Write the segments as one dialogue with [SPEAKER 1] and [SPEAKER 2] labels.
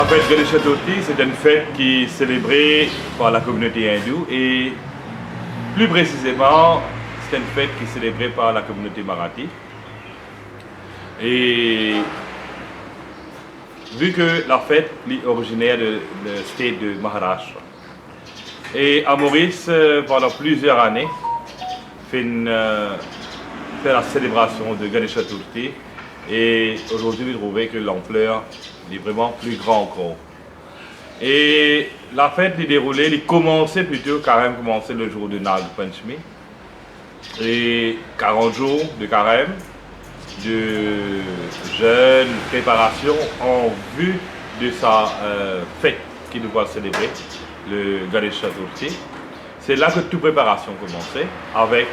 [SPEAKER 1] fête Ganesh Chaturthi, c'est une fête qui est célébrée par la communauté hindoue et plus précisément, c'est une fête qui est célébrée par la communauté marathi. Et vu que la fête est originaire de state de Maharashtra, et à Maurice, pendant plusieurs années, fait la célébration de Ganesh Chaturthi. Et aujourd'hui, vous trouvez que l'ampleur est vraiment plus grande encore. Et la fête est déroulée, elle commençait plutôt, carême commençait le jour de Nag Panchami. Et 40 jours de carême, de jeûne, préparation en vue de sa fête qu'il doit célébrer, le Ganesh Chaturthi. C'est là que toute préparation commençait, avec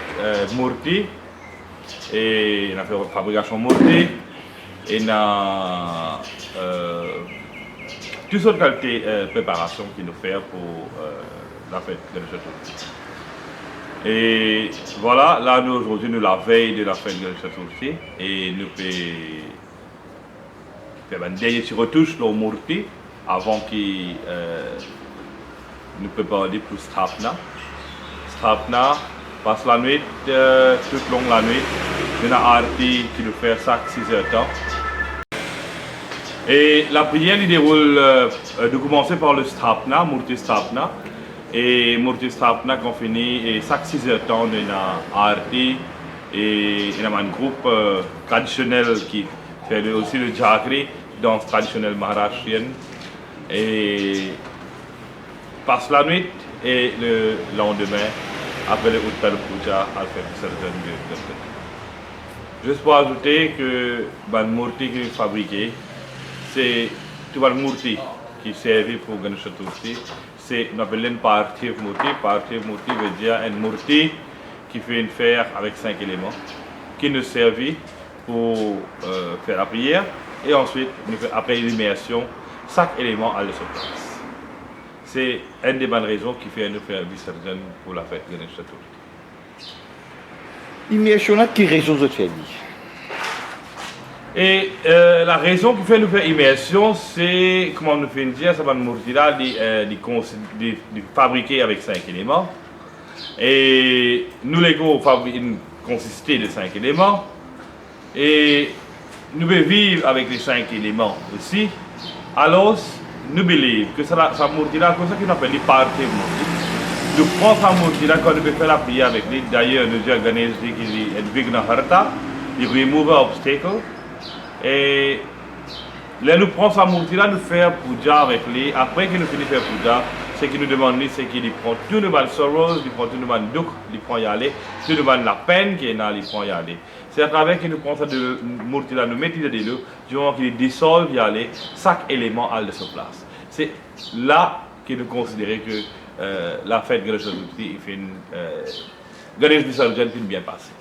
[SPEAKER 1] Murti, et on a fait la fabrication Murti, et on a toutes sortes de qualités de préparation qu'il nous fait pour la fête Ganesh Chaturthi. Et voilà, là nous aujourd'hui nous la veille de la fête Ganesh Chaturthi et nous faisons une dernière retouche dans Murti avant qu'il nous prépare pour Sthapna. Sthapna passe la nuit, toute longue la nuit, il y a une arti qui nous fait ça 6 heures de temps. Et la prière il déroule de commencer par le Sthapna, Murti Sthapna. Et Murti Sthapna qu'on finit et chaque 6 heures de temps il y a arti et il y a un groupe traditionnel qui fait aussi le Jagri, danse traditionnelle maharashtrienne. Et passe la nuit et le lendemain, après le Uttar Puja, à faire certaines de juste pour ajouter que le Murti qui est fabriqué, c'est tout le Murti qui servi pour Ganesh Chaturthi. C'est on appelle une Parthiv Murti. Parthiv Murti veut dire une Murti qui fait une fer avec 5 éléments, qui nous servit pour faire la prière et ensuite, après l'immersion, chaque élément a sa place. C'est une des bonnes raisons qui fait nous faire Visarjan pour la fête Ganesh Chaturthi.
[SPEAKER 2] Immersion, quelle raison vous faites?
[SPEAKER 1] Et la raison qui fait nous faire immersion, c'est, comment nous fait dire, ça va nous dire de fabriquer avec 5 éléments. Et nous, les go consister de 5 éléments. Et nous devons vivre avec les 5 éléments aussi. Alors, nous believe que ça nous dit là, comme ça qu'on appelle les parties Murti. Nous prenons ça Murti là quand nous faisons la prière avec lui. D'ailleurs, nous disons Ganesh dit qu'il est Vigna Harta, il remove obstacle. Et là, nous prenons sa Murti là, nous faisons puja avec lui. Après que nous finissons de faire puja, c'est qu'il nous demande, c'est qu'il prend tout le mal sorrows, il prend tout le mal douk, il prend y aller, tout le mal la peine qu'il a, il prend y aller. C'est à travers qu'il nous prend ça de Murti là, nous mettons de l'eau, du moment qu'il dissolve y aller, chaque élément a de sa place. C'est là qu'il nous considère que la fête Ganesh Chaturthi, Ganesh Visarjan bien passée.